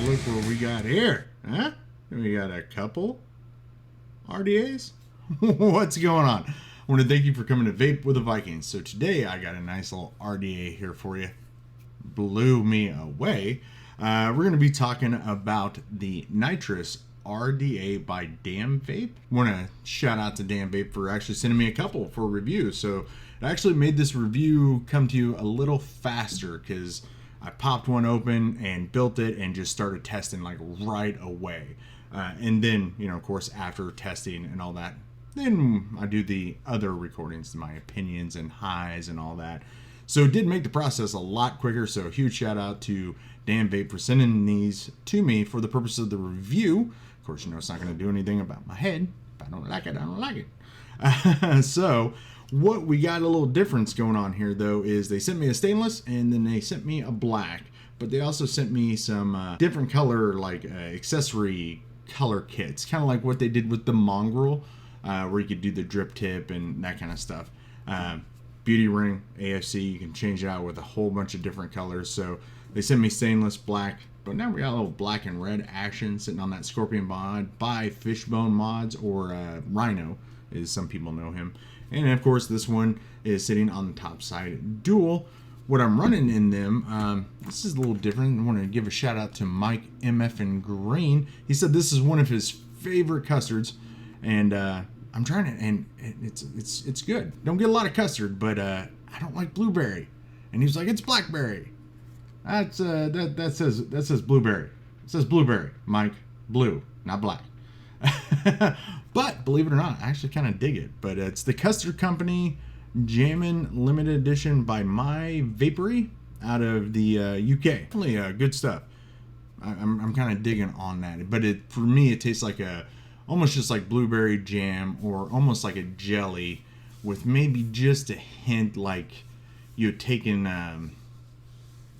look what we got here. Huh? We got a couple RDAs. What's going on? I want to thank you for coming to Vape with the Viking. So today I got a nice little RDA here for you. Blew me away. We're going to be talking about the Nitrous RDA by Damnvape. Want to shout out to Damnvape for actually sending me a couple for review. So it actually made this review come to you a little faster because I popped one open and built it and just started testing like right away. And then, you know, of course, after testing and all that, then I do the other recordings, my opinions and highs and all that. So it did make the process a lot quicker. So huge shout out to Damnvape for sending these to me for the purpose of the review. Of course, you know, it's not going to do anything about my head. If I don't like it, I don't like it. So what we got a little difference going on here, though, is they sent me a stainless and then they sent me a black. But they also sent me some different color, like accessory color kits. Kind of like what they did with the Mongrel, where you could do the drip tip and that kind of stuff. Beauty ring, AFC, you can change it out with a whole bunch of different colors. So they sent me stainless black, but now we got a little black and red action sitting on that Scorpion mod by Fishbone Mods, or Rhino, as some people know him. And of course, this one is sitting on the top side dual. What I'm running in them, this is a little different. I want to give a shout out to Mike MF and Green. He said this is one of his favorite custards, and I'm trying it, and it's good. Don't get a lot of custard, but I don't like blueberry. And he was like, it's blackberry. That says blueberry. It says blueberry, Mike. Blue, not black. But believe it or not, I actually kind of dig it. But it's the Custard Company Jammin' Limited Edition by My Vapery out of the UK. Definitely good stuff. I'm kind of digging on that. But for me, it tastes like almost just like blueberry jam, or almost like a jelly with maybe just a hint like you're taking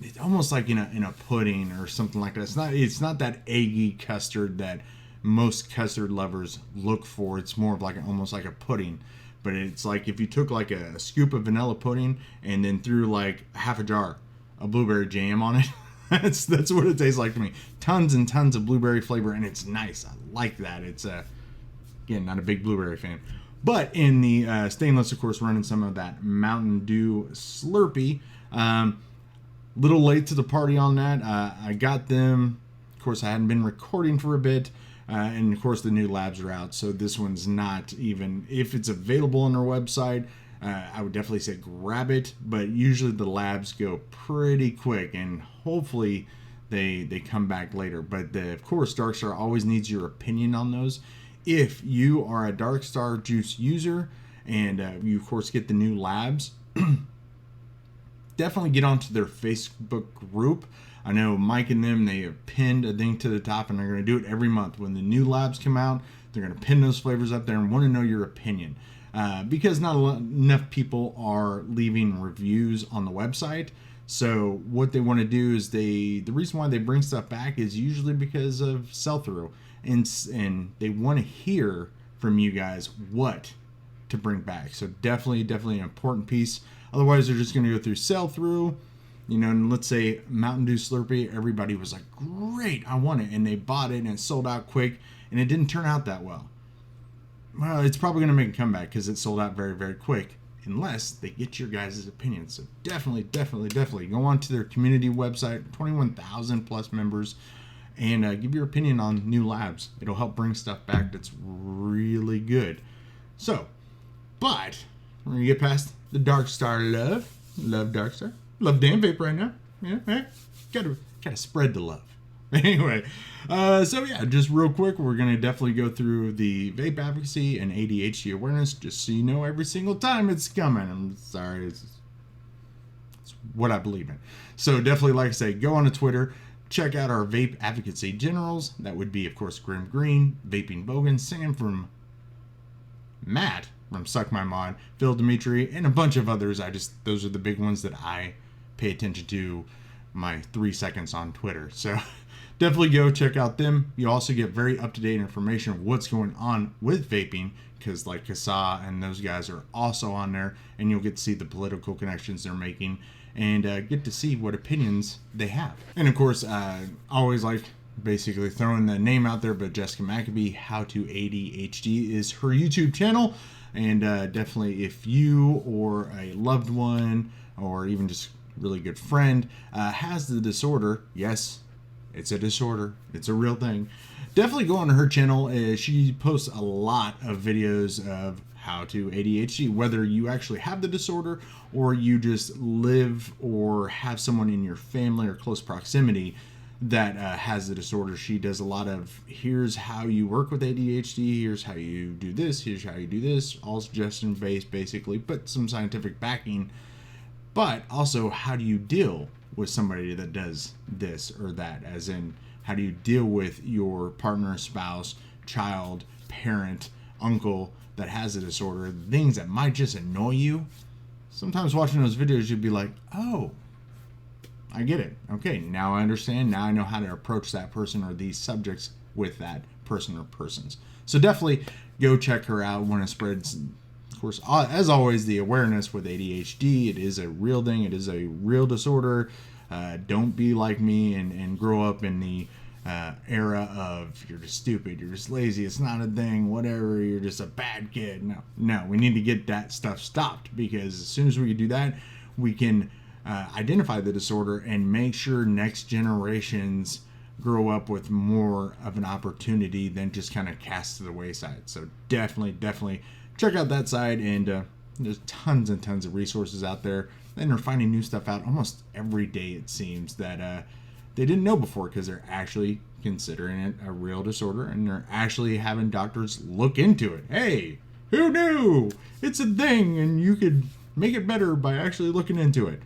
it's almost like in a pudding or something like that. It's not that eggy custard that most custard lovers look for. It's more of like almost like a pudding. But it's like if you took like a scoop of vanilla pudding and then threw like half a jar of blueberry jam on it. That's what it tastes like to me. Tons and tons of blueberry flavor, and it's nice. I like that. It's again, not a big blueberry fan. But in the stainless, of course, running some of that Mountain Dew Slurpee. Little late to the party on that. I got them. Of course, I hadn't been recording for a bit. And of course, the new labs are out. So this one's not even, if it's available on their website, I would definitely say grab it. But usually the labs go pretty quick, and hopefully they come back later. But of course, Darkstar always needs your opinion on those. If you are a Darkstar juice user and you, of course, get the new labs, definitely get onto their Facebook group. I know Mike and them, they have pinned a link to the top, and they're going to do it every month. When the new labs come out, they're going to pin those flavors up there and want to know your opinion. Because not enough people are leaving reviews on the website. So what they want to do is the reason why they bring stuff back is usually because of sell-through. And they want to hear from you guys what to bring back. So definitely an important piece. Otherwise, they're just going to go through sell-through. You know, and let's say Mountain Dew Slurpee, everybody was like, great, I want it. And they bought it and it sold out quick, and it didn't turn out that well. Well, it's probably going to make a comeback because it sold out very, very quick, unless they get your guys' opinion. So definitely go on to their community website, 21,000 plus members, and give your opinion on new labs. It'll help bring stuff back that's really good. So, but we're going to get past the Darkstar love. Love Darkstar. Love Damnvape right now. Yeah, gotta spread the love. Anyway, so yeah, just real quick, we're gonna definitely go through the vape advocacy and ADHD awareness, just so you know every single time it's coming. I'm sorry, it's what I believe in. So definitely, like I say, go on to Twitter, check out our vape advocacy generals. That would be, of course, Grim Green, Vaping Bogan, Sam from Matt from Suck My Mod, Phil Dimitri, and a bunch of others. Those are the big ones that I pay attention to my 3 seconds on Twitter. So definitely go check out them. You also get very up-to-date information of what's going on with vaping, because like Kasa and those guys are also on there, and you'll get to see the political connections they're making and get to see what opinions they have. And of course, I always like basically throwing the name out there, but Jessica Maccabee, How to ADHD is her YouTube channel. And definitely if you or a loved one or even just really good friend has the disorder, yes, it's a disorder, it's a real thing, definitely go on her channel. She posts a lot of videos of how to ADHD, whether you actually have the disorder or you just live or have someone in your family or close proximity that has the disorder. She does a lot of, here's how you work with ADHD, here's how you do this, here's how you do this, all suggestion based basically, but some scientific backing. But also, how do you deal with somebody that does this or that? As in, how do you deal with your partner, spouse, child, parent, uncle that has a disorder? Things that might just annoy you. Sometimes watching those videos, you'd be like, oh, I get it. Okay, now I understand. Now I know how to approach that person or these subjects with that person or persons. So definitely go check her out. Want to spread, of course, as always, the awareness with ADHD. It is a real thing. It is a real disorder. Don't be like me and grow up in the era of you're just stupid, you're just lazy, it's not a thing, whatever, you're just a bad kid. No, we need to get that stuff stopped, because as soon as we do that, we can identify the disorder and make sure next generations grow up with more of an opportunity than just kind of cast to the wayside. So definitely check out that side, and there's tons and tons of resources out there, and they're finding new stuff out almost every day, it seems, that they didn't know before, because they're actually considering it a real disorder and they're actually having doctors look into it. Hey, who knew? It's a thing and you could make it better by actually looking into it.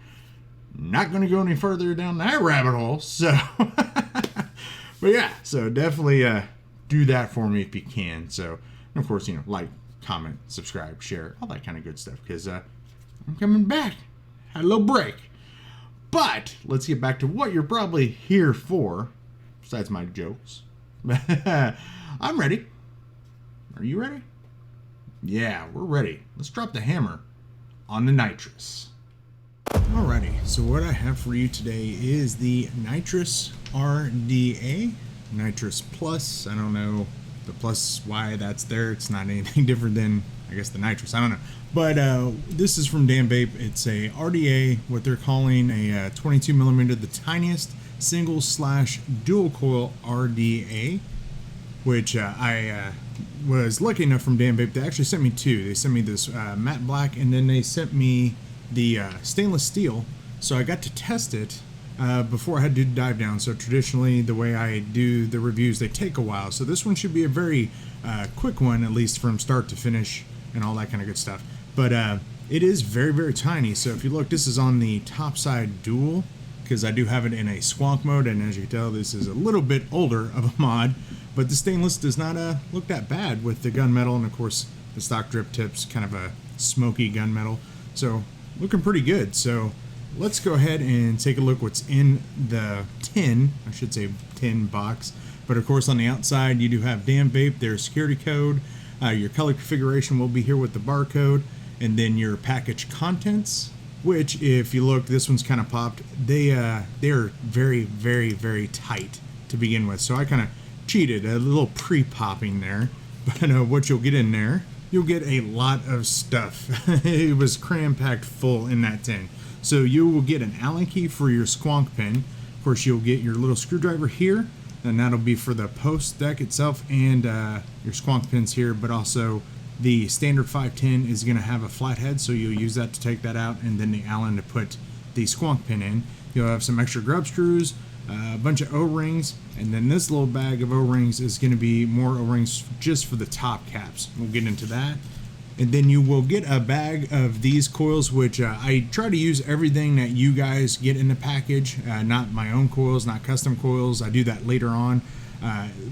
Not going to go any further down that rabbit hole, so but yeah, so definitely do that for me if you can. So, and of course, like, comment, subscribe, share, all that kind of good stuff, because I'm coming back. Had a little break. But let's get back to what you're probably here for, besides my jokes. I'm ready. Are you ready? Yeah, we're ready. Let's drop the hammer on the nitrous. Alrighty, so what I have for you today is the Nitrous RDA, Nitrous Plus. I don't know the plus why that's there. It's not anything different than, I guess, the nitrous. I don't know. But this is from Damnvape. It's a RDA, what they're calling a 22 millimeter, the tiniest single/dual coil RDA, which I was lucky enough from Damnvape. They actually sent me two. They sent me this matte black, and then they sent me the stainless steel. So I got to test it before I had to dive down. So traditionally, the way I do the reviews, they take a while. So this one should be a very quick one, at least from start to finish and all that kind of good stuff. But it is very, very tiny. So if you look, this is on the top side dual, because I do have it in a squonk mode. And as you can tell, this is a little bit older of a mod. But the stainless does not look that bad with the gunmetal. And of course, the stock drip tips, kind of a smoky gunmetal. So looking pretty good. So let's go ahead and take a look what's in the tin. I should say tin box. But of course, on the outside, you do have Damnvape, their security code. Your color configuration will be here with the barcode, and then your package contents, which if you look, this one's kind of popped. They're very, very, very tight to begin with. So I kind of cheated, a little pre-popping there. But what you'll get in there, you'll get a lot of stuff. It was cram-packed full in that tin. So you will get an Allen key for your squonk pin. Of course, you'll get your little screwdriver here, and that'll be for the post deck itself and your squonk pins here, but also the standard 510 is going to have a flathead, so you'll use that to take that out, and then the Allen to put the squonk pin in. You'll have some extra grub screws, a bunch of O-rings, and then this little bag of O-rings is going to be more O-rings just for the top caps. We'll get into that. And then you will get a bag of these coils, which I try to use everything that you guys get in the package, not my own coils, not custom coils. I do that later on.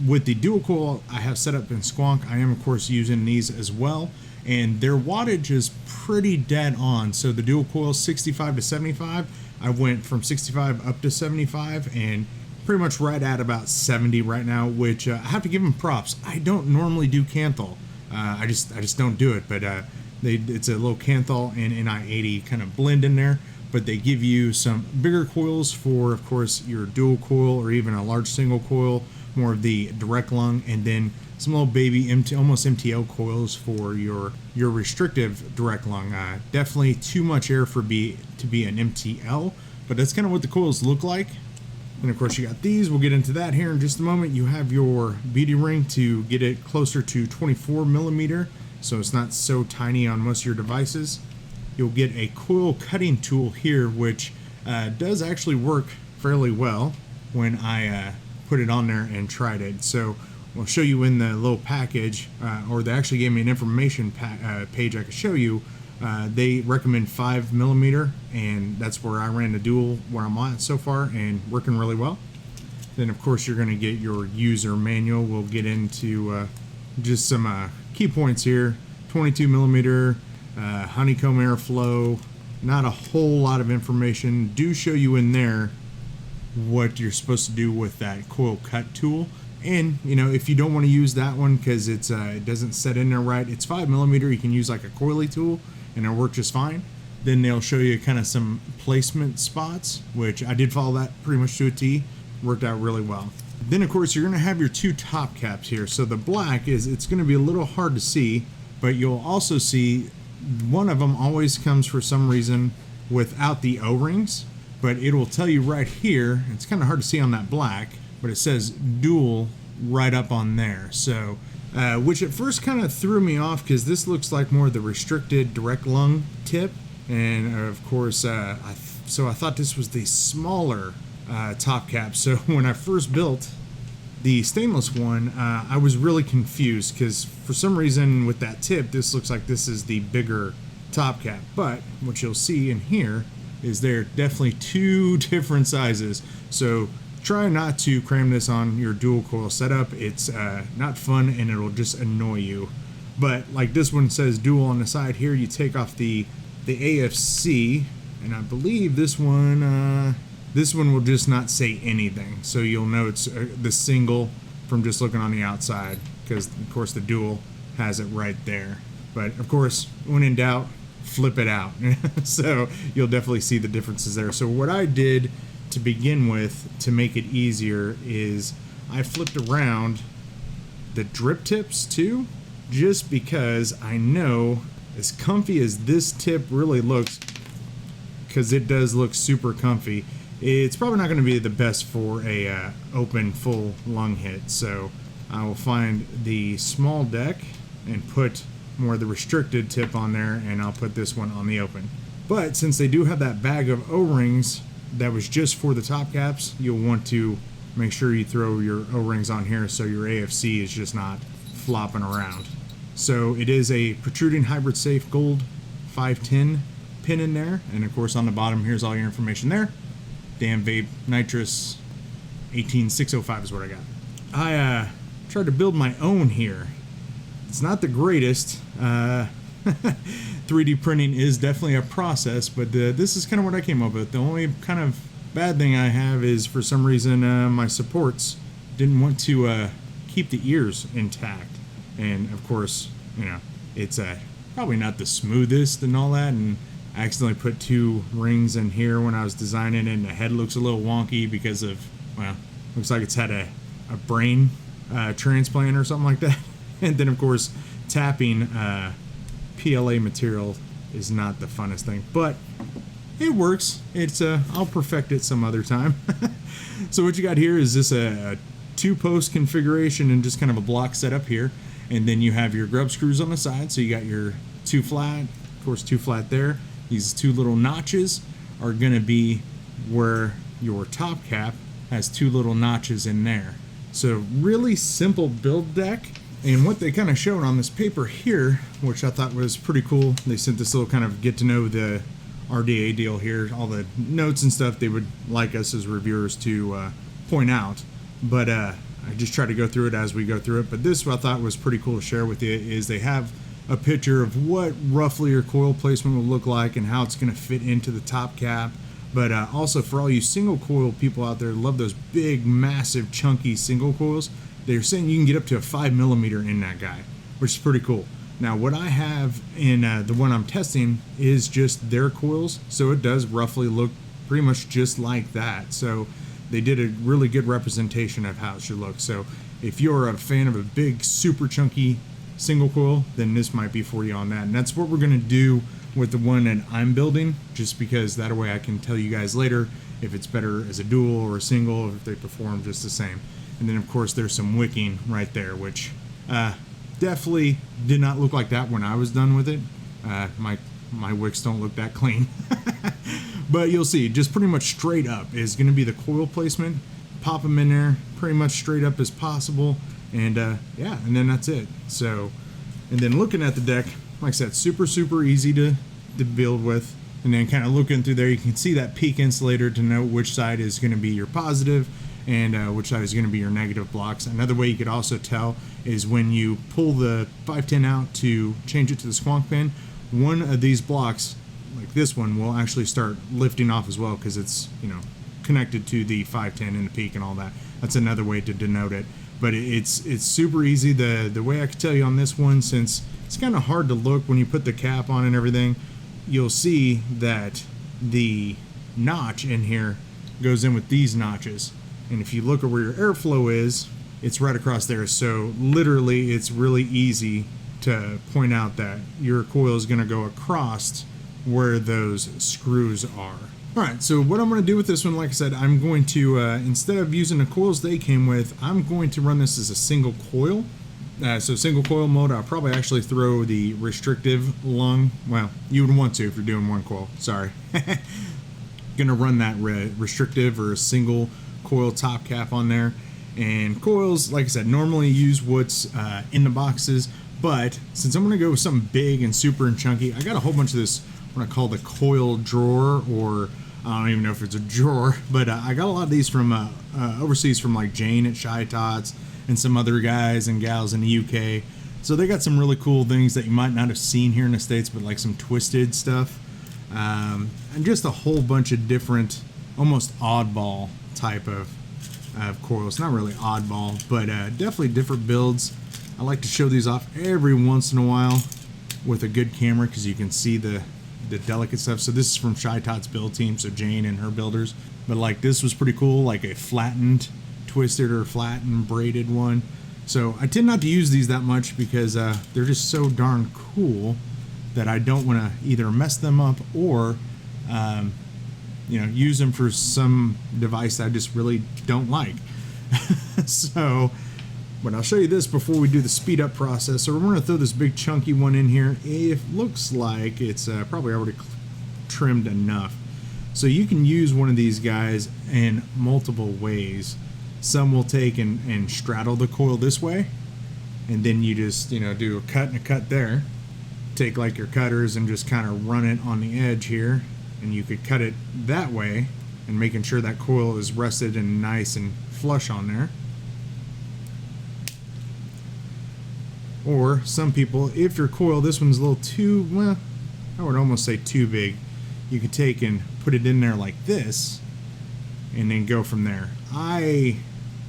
With the dual coil I have set up in squonk, I am of course using these as well. And their wattage is pretty dead on. So the dual coil 65 to 75, I went from 65 up to 75 and pretty much right at about 70 right now, which I have to give them props. I don't normally do Canthal. I just don't do it, but it's a little Canthal and NI80 kind of blend in there. but they give you some bigger coils for, of course, your dual coil or even a large single coil, more of the direct lung, and then some little baby almost MTL coils for your restrictive direct lung. Definitely too much air to be an MTL, but that's kind of what the coils look like. And of course you got these, we'll get into that here in just a moment. You have your beauty ring to get it closer to 24 millimeter, so it's not so tiny on most of your devices. You'll get a coil cutting tool here, which does actually work fairly well when I put it on there and tried it. So I'll show you in the little package, or they actually gave me an information page I could show you. They recommend 5 millimeter, and that's where I ran the dual where I'm at so far, and working really well. Then of course you're going to get your user manual. We'll get into just some key points here. 22 millimeter, honeycomb airflow. Not a whole lot of information. Do show you in there what you're supposed to do with that coil cut tool. And you know, if you don't want to use that one because it doesn't set in there right, it's 5 millimeter. You can use like a coily tool and it'll work just fine. Then they'll show you kind of some placement spots, which I did follow that pretty much to a T. Worked out really well. Then of course you're going to have your two top caps here. So the black it's going to be a little hard to see, but you'll also see one of them always comes for some reason without the O-rings, but it will tell you right here. It's kind of hard to see on that black, but it says dual right up on there. So which at first kind of threw me off because this looks like more the restricted direct lung tip, and of course so I thought this was the smaller top cap. So when I first built the stainless one, I was really confused because for some reason with that tip this looks like this is the bigger top cap, but what you'll see in here is there are definitely two different sizes. So try not to cram this on your dual coil setup. It's not fun and it'll just annoy you. But like this one says dual on the side here, you take off the AFC, and I believe this one will just not say anything. So you'll know it's the single from just looking on the outside, because of course the dual has it right there. But of course, when in doubt, flip it out. So you'll definitely see the differences there. So what I did to begin with to make it easier is I flipped around the drip tips too, just because I know as comfy as this tip really looks, because it does look super comfy, it's probably not going to be the best for a open full lung hit. So I will find the small deck and put more of the restricted tip on there, and I'll put this one on the open. But since they do have that bag of O-rings that was just for the top caps, you'll want to make sure you throw your O-rings on here so your AFC is just not flopping around. So it is a protruding hybrid safe gold 510 pin in there, and of course on the bottom here's all your information there. Damnvape Nitrous 18605 is what I got. I tried to build my own here. It's not the greatest. 3D printing is definitely a process, but this is kind of what I came up with. The only kind of bad thing I have is for some reason my supports didn't want to keep the ears intact, and of course, you know, it's probably not the smoothest and all that, and I accidentally put two rings in here when I was designing it, and the head looks a little wonky because of, well, looks like it's had a brain transplant or something like that. And then of course tapping PLA material is not the funnest thing, but it works. It's I'll perfect it some other time. So what you got here is this a two-post configuration and just kind of a block setup here, and then you have your grub screws on the side. So you got your two flat, of course two flat there. These two little notches are going to be where your top cap has two little notches in there. So really simple build deck. And what they kind of showed on this paper here, which I thought was pretty cool, they sent this little kind of get to know the RDA deal here, all the notes and stuff they would like us as reviewers to point out. But I just try to go through it as we go through it. But this, what I thought was pretty cool to share with you, is they have a picture of what roughly your coil placement will look like and how it's going to fit into the top cap. But also for all you single coil people out there, love those big, massive, chunky single coils. They're saying you can get up to a 5 millimeter in that guy, which is pretty cool. Now what I have in the one I'm testing is just their coils, so it does roughly look pretty much just like that. So they did a really good representation of how it should look. So if you're a fan of a big super chunky single coil, then this might be for you on that. And that's what we're going to do with the one that I'm building, just because that way I can tell you guys later if it's better as a dual or a single, or if they perform just the same. And then of course there's some wicking right there, which definitely did not look like that when I was done with it. My wicks don't look that clean. But you'll see, just pretty much straight up is going to be the coil placement. Pop them in there pretty much straight up as possible, and yeah, and then that's it. So, and then looking at the deck, like I said, super easy to build with. And then kind of looking through there, you can see that peak insulator to know which side is going to be your positive and which side is going to be your negative blocks. Another way you could also tell is when you pull the 510 out to change it to the squonk pin, one of these blocks, like this one, will actually start lifting off as well, because it's, you know, connected to the 510 and the peak and all that. That's another way to denote it. But it's super easy. The way I could tell you on this one, since it's kind of hard to look when you put the cap on and everything, you'll see that the notch in here goes in with these notches. And if you look at where your airflow is, it's right across there. So literally it's really easy to point out that your coil is going to go across where those screws are. Alright, so what I'm going to do with this one, like I said, I'm going to, instead of using the coils they came with, I'm going to run this as a single coil. So single coil mode, I'll probably actually throw the restrictive lung. Well, you would want to if you're doing one coil, sorry. Gonna run that restrictive or a single coil top cap on there. And coils, like I said, normally use what's in the boxes, but since I'm gonna go with something big and super and chunky, I got a whole bunch of this, what I call the coil drawer, or I don't even know if it's a drawer, but I got a lot of these from overseas, from like Jane at Shy Tots and some other guys and gals in the UK. So they got some really cool things that you might not have seen here in the States, but like some twisted stuff, and just a whole bunch of different, almost oddball type of coils. Not really oddball, but definitely different builds. I like to show these off every once in a while with a good camera, because you can see the delicate stuff. So this is from Shy Tot's build team, so Jane and her builders. But like this was pretty cool, like a flattened, twisted or flattened braided one. So I tend not to use these that much because they're just so darn cool that I don't want to either mess them up or you know, use them for some device that I just really don't like. So, but I'll show you this before we do the speed up process. So we're going to throw this big chunky one in here. It looks like it's probably already trimmed enough. So you can use one of these guys in multiple ways. Some will take and straddle the coil this way, and then you just, you know, do a cut and a cut there. Take like your cutters and just kind of run it on the edge here, and you could cut it that way, and making sure that coil is rested and nice and flush on there. Or some people, if your coil, this one's a little too, well, I would almost say too big, you could take and put it in there like this and then go from there.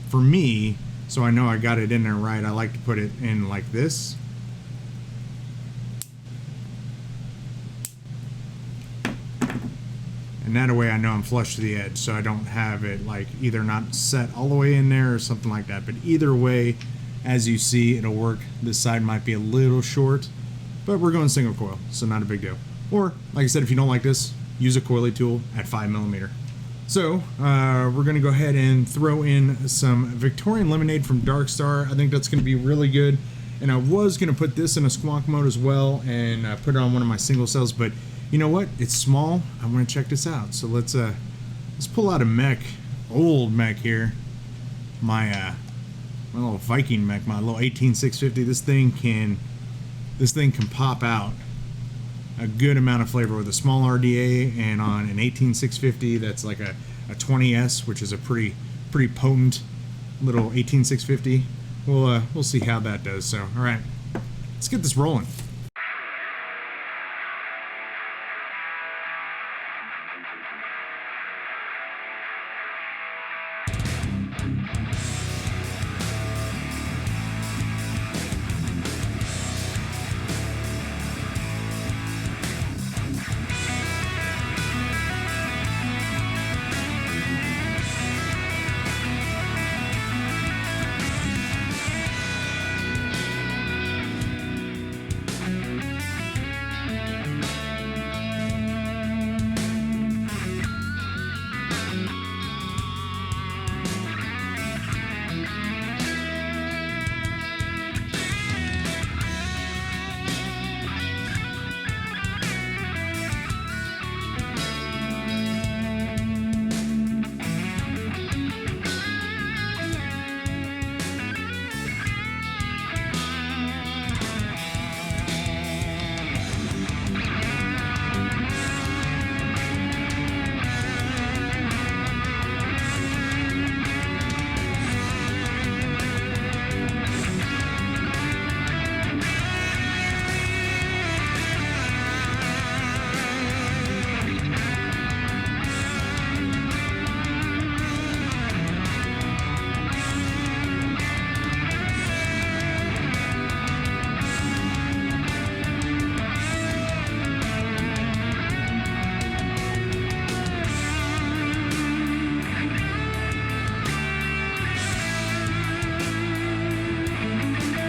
For me, so I know I got it in there right, I like to put it in like this. And that way I know I'm flush to the edge, so I don't have it like either not set all the way in there or something like that. But either way, as you see, it'll work. This side might be a little short, but we're going single coil, so not a big deal. Or, like I said, if you don't like this, use a coily tool at 5mm. So, we're going to go ahead and throw in some Victorian Lemonade from Dark Star. I think that's going to be really good. And I was going to put this in a squonk mode as well and put it on one of my single cells, but you know what? It's small. I want to check this out. So let's pull out a mech, old mech here. My little Viking mech, my little 18650. This thing can pop out a good amount of flavor with a small RDA, and on an 18650 that's like a 20S, which is a pretty potent little 18650. We'll see how that does. So, all right, let's get this rolling.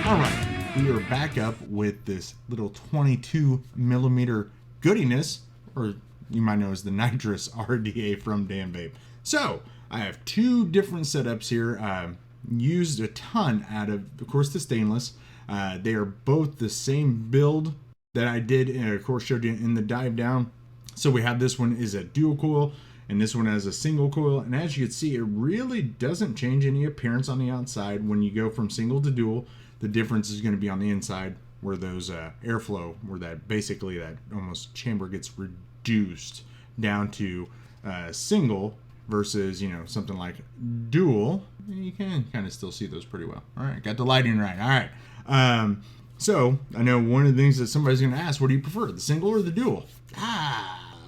All right, we are back up with this little 22 millimeter goodiness, or you might know as the Nitrous RDA from Damnvape. So I have two different setups here. Used a ton out of course, the stainless. They are both the same build that I did, and of course showed you in the dive down. So we have this one is a dual coil, and this one has a single coil. And as you can see, it really doesn't change any appearance on the outside when you go from single to dual. The difference is going to be on the inside, where those airflow, where that basically that almost chamber gets reduced down to single versus, you know, something like dual. You can kind of still see those pretty well. All right, got the lighting right. All right. So I know one of the things that somebody's going to ask, what do you prefer, the single or the dual?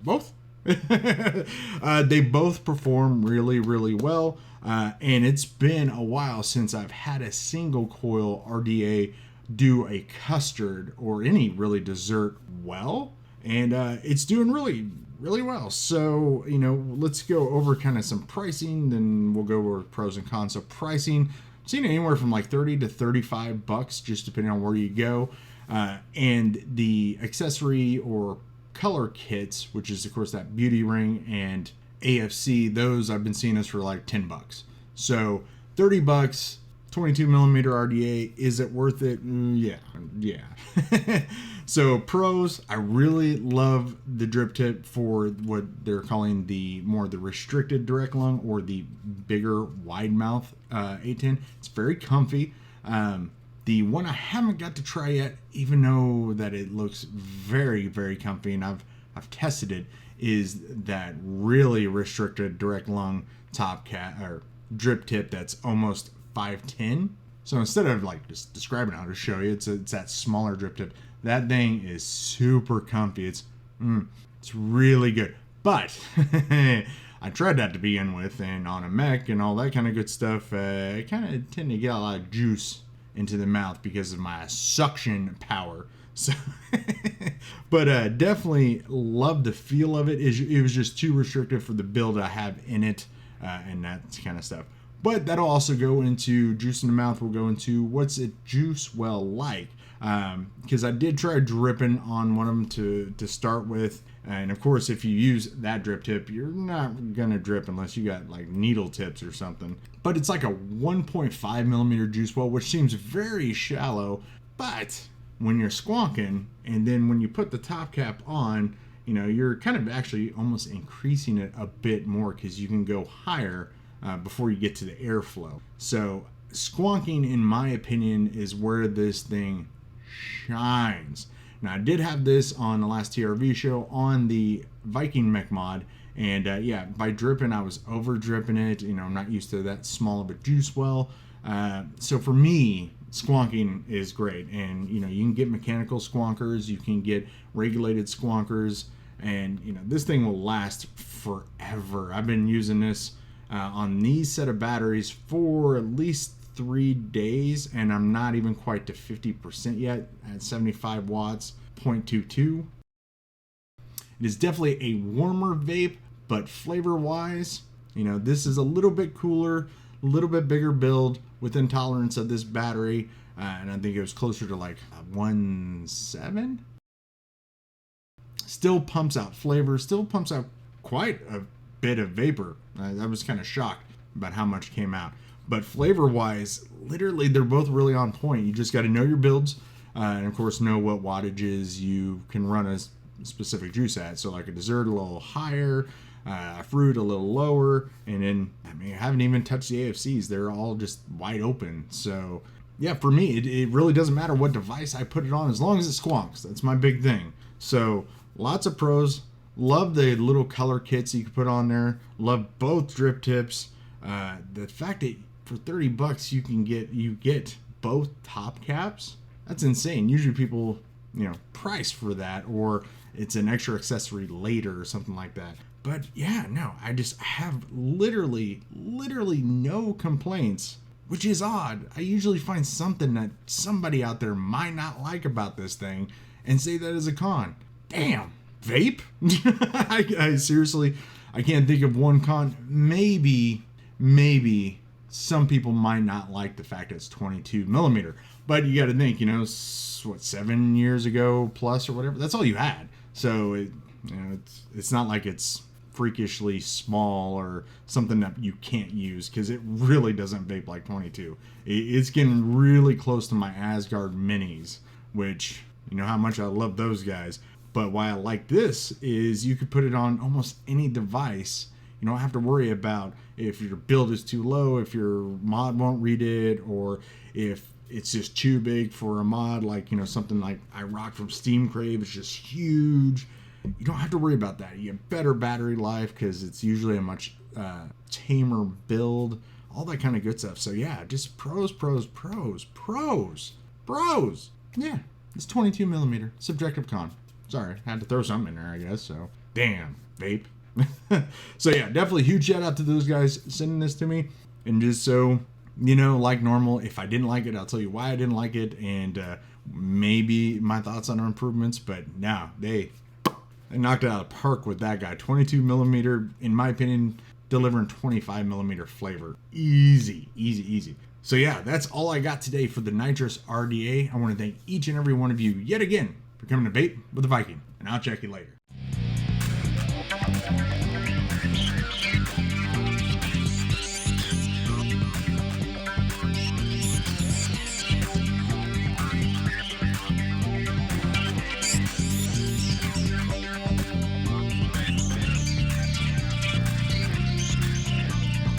Both. They both perform really, really well. And it's been a while since I've had a single coil RDA do a custard or any really dessert well. And it's doing really, really well. So, you know, let's go over kind of some pricing, then we'll go over pros and cons. So pricing, I've seen anywhere from like 30 to 35 bucks, just depending on where you go. And the accessory or color kits, which is of course that beauty ring and AFC, those I've been seeing us for like 10 bucks. So 30 bucks, 22 millimeter RDA, is it worth it? Yeah. So pros, I really love the drip tip for what they're calling the restricted direct lung, or the bigger wide mouth 810. It's very comfy. The one I haven't got to try yet, even though that it looks very, very comfy, and I've tested it, is that really restricted direct lung top cap or drip tip that's almost 510. So instead of like just describing it, I'll just show you. It's that smaller drip tip. That thing is super comfy. It's really good. But I tried that to begin with, and on a mech and all that kind of good stuff, I kind of tend to get a lot of juice into the mouth because of my suction power. So, but definitely love the feel of it. It was just too restrictive for the build I have in it, and that kind of stuff. But that'll also go into juice in the mouth. We'll go into what's a juice well like, because I did try dripping on one of them to start with. And of course, if you use that drip tip, you're not gonna drip unless you got like needle tips or something. But it's like a 1.5 millimeter juice well, which seems very shallow. But when you're squonking, and then when you put the top cap on, you know, you're kind of actually almost increasing it a bit more, because you can go higher before you get to the airflow. So squonking, in my opinion, is where this thing shines. Now, I did have this on the last TRV show on the Viking mech mod, and yeah, by dripping, I was over dripping it. You know, I'm not used to that small of a juice well. So for me, squonking is great. And, you know, you can get mechanical squonkers, you can get regulated squonkers, and, you know, this thing will last forever. I've been using this on these set of batteries for at least 3 days, and I'm not even quite to 50% yet at 75 watts, 0.22. It is definitely a warmer vape, but flavor wise, you know, this is a little bit cooler, a little bit bigger build within tolerance of this battery, and I think it was closer to like 1.7. Still pumps out flavor, still pumps out quite a bit of vapor. I was kind of shocked about how much came out. But flavor wise, literally they're both really on point. You just got to know your builds, and of course know what wattages you can run a specific juice at. So like a dessert a little higher, a fruit a little lower, and then, I mean, I haven't even touched the AFCs. They're all just wide open. So yeah, for me, it really doesn't matter what device I put it on, as long as it squonks. That's my big thing. So lots of pros. Love the little color kits you can put on there. Love both drip tips. The fact that for 30 bucks you get both top caps, that's insane. Usually people, you know, price for that, or it's an extra accessory later or something like that. But yeah, no, I have literally no complaints, which is odd. I usually find something that somebody out there might not like about this thing and say that as a con. Damn, vape? I seriously, I can't think of one con. Maybe some people might not like the fact that it's 22 millimeter, but you got to think, 7 years ago plus or whatever, that's all you had. So it's not like it's freakishly small or something that you can't use, because it really doesn't vape like 22. It's getting really close to my Asgard minis, which you know how much I love those guys. But why I like this is you could put it on almost any device. You don't have to worry about if your build is too low, if your mod won't read it, or if it's just too big for a mod, like something like I rock from Steam Crave. It's just huge. You don't have to worry about that. You get better battery life because it's usually a much tamer build, all that kind of good stuff. So yeah, just pros. Yeah, it's 22 millimeter. Subjective con. Sorry, had to throw something in there, I guess. So damn, vape. So yeah, definitely huge shout out to those guys sending this to me. And just so like normal, if I didn't like it, I'll tell you why I didn't like it, and maybe my thoughts on improvements. But no, they knocked it out of the park with that guy. 22 millimeter, in my opinion, delivering 25 millimeter flavor. Easy. So yeah, that's all I got today for the Nitrous RDA. I want to thank each and every one of you yet again for coming to Vape with the Viking, and I'll check you later.